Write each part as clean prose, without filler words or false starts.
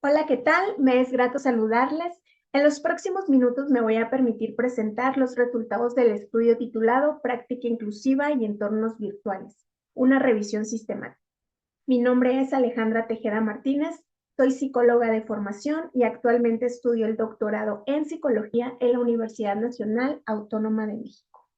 Hola, ¿qué tal? Me es grato saludarles. En los próximos minutos me voy a permitir presentar los resultados del estudio titulado Práctica Inclusiva y Entornos Virtuales, una revisión sistemática. Mi nombre es Alejandra Tejeda Martínez, soy psicóloga de formación y actualmente estudio el doctorado en psicología en la Universidad Nacional Autónoma de México.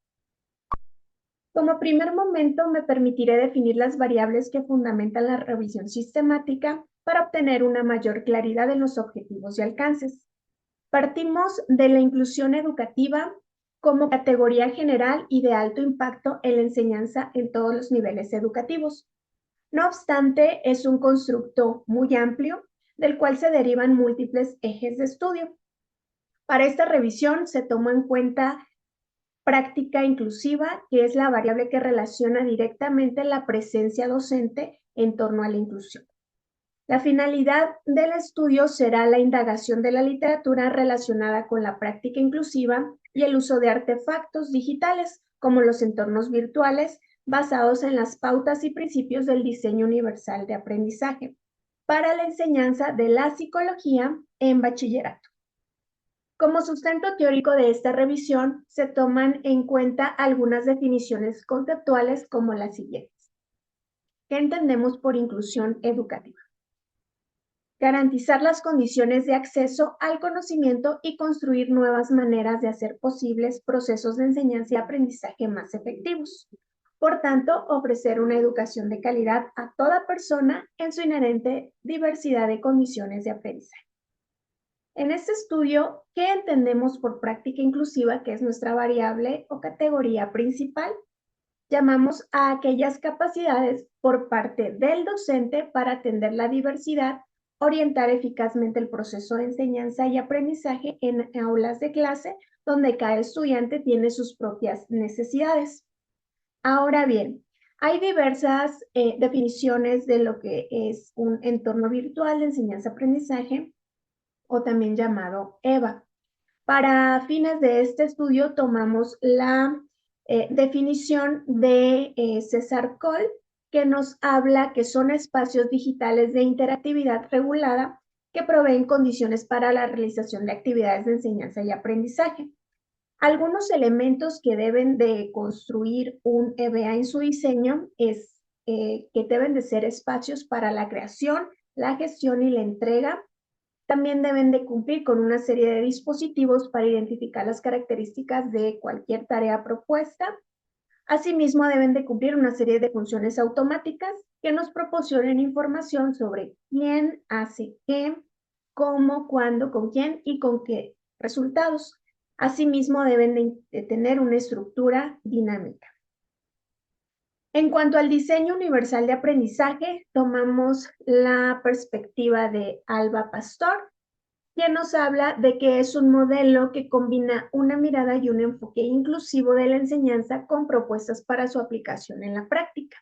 Como primer momento, me permitiré definir las variables que fundamentan la revisión sistemática para obtener una mayor claridad en los objetivos y alcances. Partimos de la inclusión educativa como categoría general y de alto impacto en la enseñanza en todos los niveles educativos. No obstante, es un constructo muy amplio del cual se derivan múltiples ejes de estudio. Para esta revisión se tomó en cuenta práctica inclusiva, que es la variable que relaciona directamente la presencia docente en torno a la inclusión. La finalidad del estudio será la indagación de la literatura relacionada con la práctica inclusiva y el uso de artefactos digitales, como los entornos virtuales, basados en las pautas y principios del diseño universal de aprendizaje, para la enseñanza de la psicología en bachillerato. Como sustento teórico de esta revisión, se toman en cuenta algunas definiciones conceptuales como las siguientes. ¿Qué entendemos por inclusión educativa? Garantizar las condiciones de acceso al conocimiento y construir nuevas maneras de hacer posibles procesos de enseñanza y aprendizaje más efectivos. Por tanto, ofrecer una educación de calidad a toda persona en su inherente diversidad de condiciones de aprendizaje. En este estudio, ¿qué entendemos por práctica inclusiva, que es nuestra variable o categoría principal? Llamamos a aquellas capacidades por parte del docente para atender la diversidad, orientar eficazmente el proceso de enseñanza y aprendizaje en aulas de clase donde cada estudiante tiene sus propias necesidades. Ahora bien, hay diversas definiciones de lo que es un entorno virtual de enseñanza-aprendizaje o también llamado EVA. Para fines de este estudio tomamos la definición de César Coll, que nos habla que son espacios digitales de interactividad regulada que proveen condiciones para la realización de actividades de enseñanza y aprendizaje. Algunos elementos que deben de construir un EBA en su diseño es que deben de ser espacios para la creación, la gestión y la entrega. También deben de cumplir con una serie de dispositivos para identificar las características de cualquier tarea propuesta. Asimismo, deben de cumplir una serie de funciones automáticas que nos proporcionen información sobre quién hace qué, cómo, cuándo, con quién y con qué resultados. Asimismo, deben de tener una estructura dinámica. En cuanto al diseño universal de aprendizaje, tomamos la perspectiva de Alba Pastor, quien nos habla de que es un modelo que combina una mirada y un enfoque inclusivo de la enseñanza con propuestas para su aplicación en la práctica.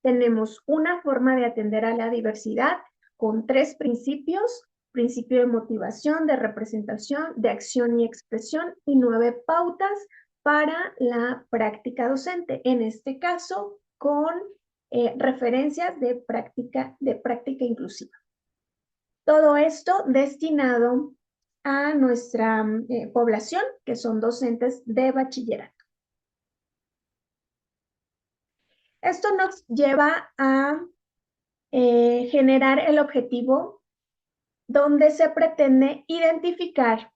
Tenemos una forma de atender a la diversidad con 3 principios: principio de motivación, de representación, de acción y expresión, y 9 pautas para la práctica docente, en este caso con referencias de práctica inclusiva. Todo esto destinado a nuestra población, que son docentes de bachillerato. Esto nos lleva a generar el objetivo donde se pretende identificar,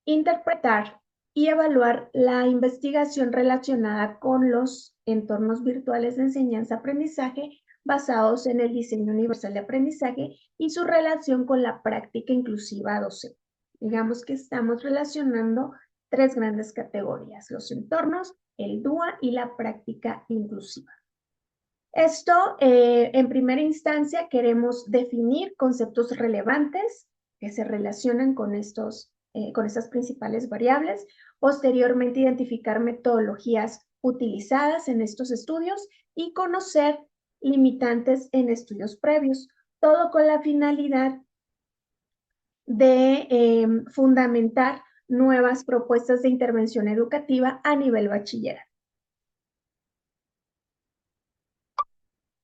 interpretar y evaluar la investigación relacionada con los entornos virtuales de enseñanza-aprendizaje basados en el diseño universal de aprendizaje y su relación con la práctica inclusiva docente. Digamos que estamos relacionando 3 grandes categorías: los entornos, el DUA y la práctica inclusiva. Esto, en primera instancia, queremos definir conceptos relevantes que se relacionan con estas principales variables. Posteriormente, identificar metodologías utilizadas en estos estudios y conocer limitantes en estudios previos, todo con la finalidad de fundamentar nuevas propuestas de intervención educativa a nivel bachillerato.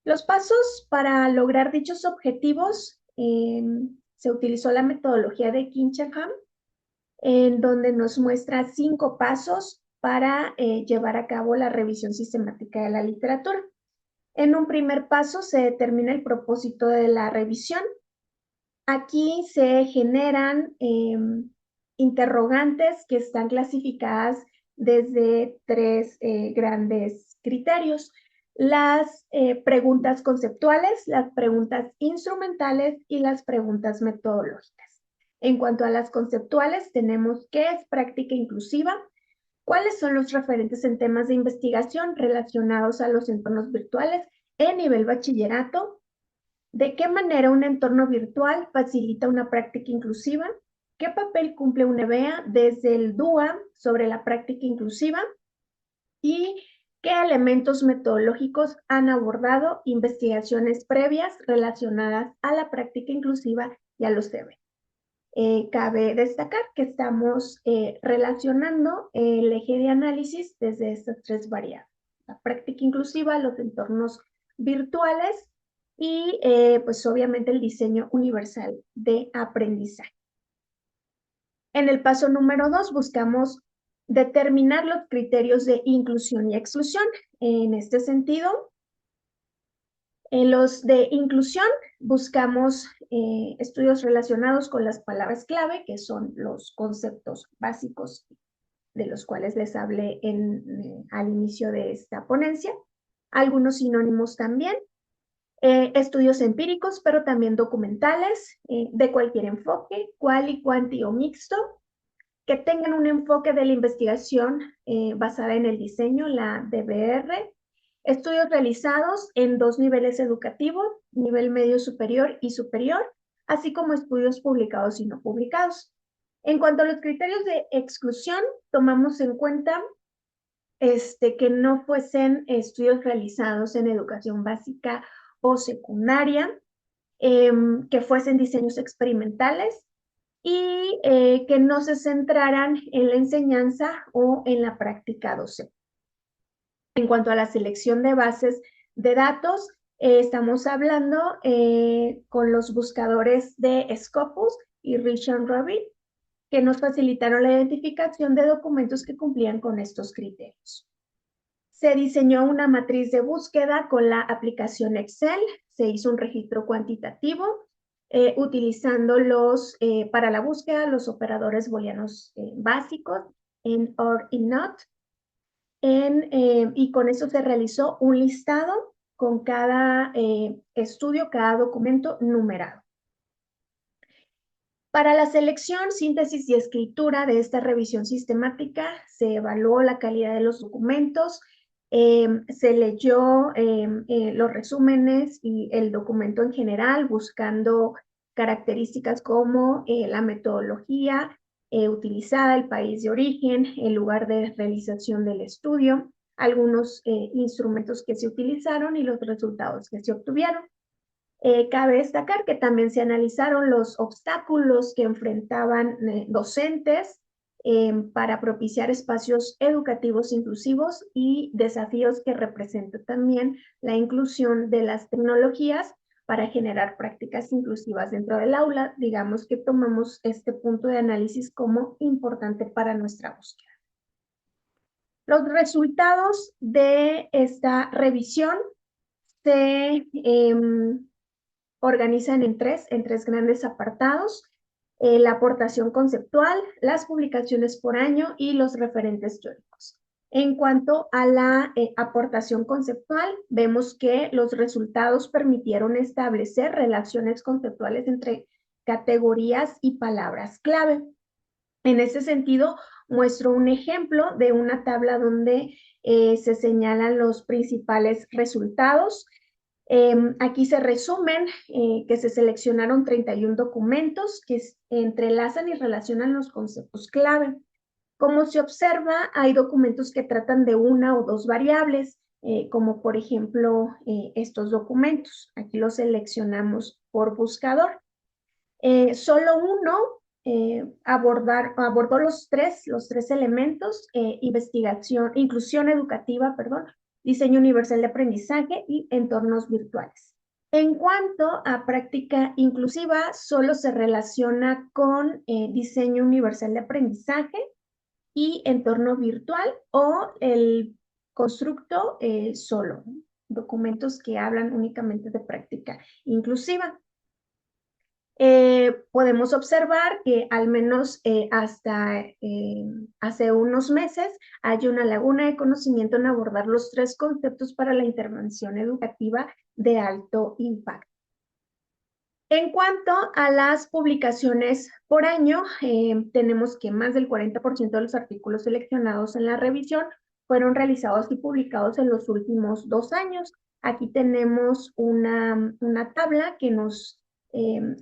Los pasos para lograr dichos objetivos se utilizó la metodología de Kincham, en donde nos muestra 5 pasos para llevar a cabo la revisión sistemática de la literatura. En un primer paso se determina el propósito de la revisión. Aquí se generan interrogantes que están clasificadas desde 3 grandes criterios. Las preguntas conceptuales, las preguntas instrumentales y las preguntas metodológicas. En cuanto a las conceptuales, tenemos qué es práctica inclusiva, cuáles son los referentes en temas de investigación relacionados a los entornos virtuales en nivel bachillerato, de qué manera un entorno virtual facilita una práctica inclusiva, qué papel cumple una EBEA desde el DUA sobre la práctica inclusiva y qué elementos metodológicos han abordado investigaciones previas relacionadas a la práctica inclusiva y a los EBE. Cabe destacar que estamos relacionando el eje de análisis desde estas 3 variables: la práctica inclusiva, los entornos virtuales y pues obviamente el diseño universal de aprendizaje. En el paso número 2 buscamos determinar los criterios de inclusión y exclusión. En este sentido, en los de inclusión buscamos estudios relacionados con las palabras clave, que son los conceptos básicos de los cuales les hablé al inicio de esta ponencia. Algunos sinónimos también. Estudios empíricos, pero también documentales, de cualquier enfoque, quali, cuanti o mixto, que tengan un enfoque de la investigación basada en el diseño, la DBR, estudios realizados en 2 niveles educativos, nivel medio superior y superior, así como estudios publicados y no publicados. En cuanto a los criterios de exclusión, tomamos en cuenta que no fuesen estudios realizados en educación básica o secundaria, que fuesen diseños experimentales y que no se centraran en la enseñanza o en la práctica docente. En cuanto a la selección de bases de datos, estamos hablando con los buscadores de Scopus y Rich and Rabbit, que nos facilitaron la identificación de documentos que cumplían con estos criterios. Se diseñó una matriz de búsqueda con la aplicación Excel, se hizo un registro cuantitativo, utilizando para la búsqueda los operadores booleanos básicos, en OR y NOT, y con eso se realizó un listado con cada estudio, cada documento numerado. Para la selección, síntesis y escritura de esta revisión sistemática, se evaluó la calidad de los documentos, se leyó los resúmenes y el documento en general, buscando características como la metodología utilizada, el país de origen, el lugar de realización del estudio, algunos instrumentos que se utilizaron y los resultados que se obtuvieron. Cabe destacar que también se analizaron los obstáculos que enfrentaban docentes para propiciar espacios educativos inclusivos y desafíos que representa también la inclusión de las tecnologías para generar prácticas inclusivas dentro del aula. Digamos que tomamos este punto de análisis como importante para nuestra búsqueda. Los resultados de esta revisión se organizan en tres grandes apartados: la aportación conceptual, las publicaciones por año y los referentes teóricos. En cuanto a la aportación conceptual, vemos que los resultados permitieron establecer relaciones conceptuales entre categorías y palabras clave. En ese sentido, muestro un ejemplo de una tabla donde se señalan los principales resultados. Aquí se resumen que se seleccionaron 31 documentos que entrelazan y relacionan los conceptos clave. Como se observa, hay documentos que tratan de una o dos variables, como por ejemplo estos documentos. Aquí los seleccionamos por buscador. Solo uno abordó los tres elementos: inclusión educativa, diseño universal de aprendizaje y entornos virtuales. En cuanto a práctica inclusiva, solo se relaciona con diseño universal de aprendizaje y entorno virtual o el constructo solo, documentos que hablan únicamente de práctica inclusiva. Podemos observar que al menos hasta hace unos meses hay una laguna de conocimiento en abordar los 3 conceptos para la intervención educativa de alto impacto. En cuanto a las publicaciones por año, tenemos que más del 40% de los artículos seleccionados en la revisión fueron realizados y publicados en los últimos 2 años. Aquí tenemos una tabla que nos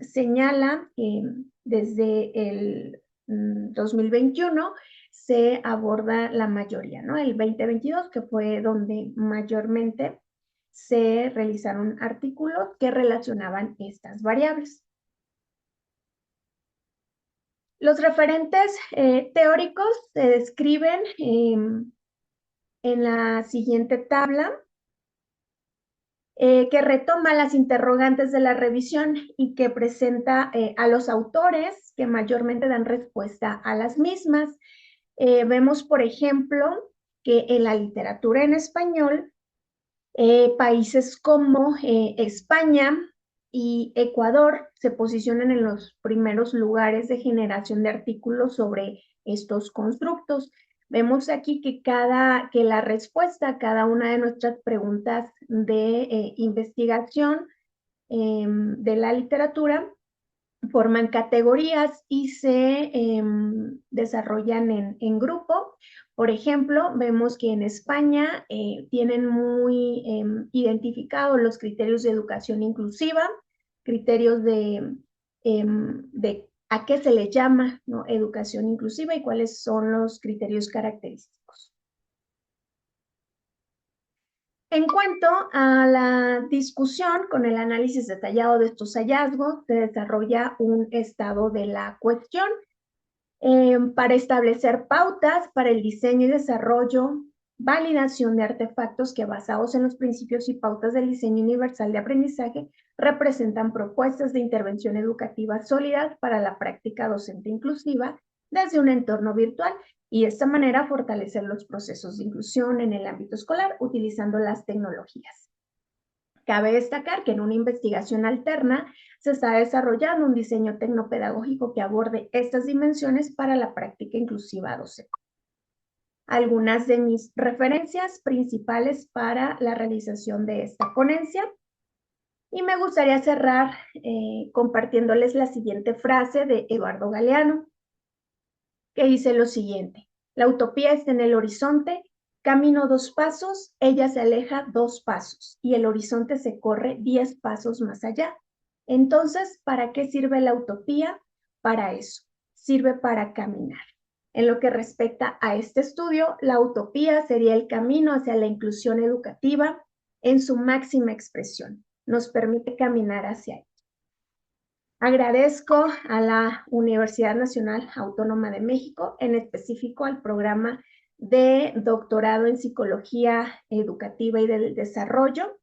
señala que desde el 2021 se aborda la mayoría, ¿no? El 2022, que fue donde mayormente se realizaron artículos que relacionaban estas variables. Los referentes teóricos se describen en la siguiente tabla, que retoma las interrogantes de la revisión y que presenta a los autores que mayormente dan respuesta a las mismas. Vemos, por ejemplo, que en la literatura en español, países como España y Ecuador se posicionan en los primeros lugares de generación de artículos sobre estos constructos. Vemos aquí que la respuesta a cada una de nuestras preguntas de investigación de la literatura forman categorías y se desarrollan en grupo. Por ejemplo, vemos que en España tienen muy identificados los criterios de educación inclusiva, criterios de a qué se le llama, ¿no?, educación inclusiva y cuáles son los criterios característicos. En cuanto a la discusión con el análisis detallado de estos hallazgos, se desarrolla un estado de la cuestión para establecer pautas para el diseño y desarrollo, validación de artefactos que basados en los principios y pautas del diseño universal de aprendizaje representan propuestas de intervención educativa sólidas para la práctica docente inclusiva desde un entorno virtual y de esta manera fortalecer los procesos de inclusión en el ámbito escolar utilizando las tecnologías. Cabe destacar que en una investigación alterna se está desarrollando un diseño tecnopedagógico que aborde estas dimensiones para la práctica inclusiva docente. Algunas de mis referencias principales para la realización de esta ponencia. Y me gustaría cerrar compartiéndoles la siguiente frase de Eduardo Galeano, que dice lo siguiente: la utopía está en el horizonte, camino 2 pasos, ella se aleja 2 pasos y el horizonte se corre 10 pasos más allá. Entonces, ¿para qué sirve la utopía? Para eso, sirve para caminar. En lo que respecta a este estudio, la utopía sería el camino hacia la inclusión educativa en su máxima expresión. Nos permite caminar hacia ella. Agradezco a la Universidad Nacional Autónoma de México, en específico al programa de doctorado en Psicología Educativa y del Desarrollo.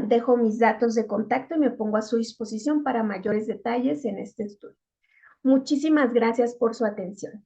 Dejo mis datos de contacto y me pongo a su disposición para mayores detalles en este estudio. Muchísimas gracias por su atención.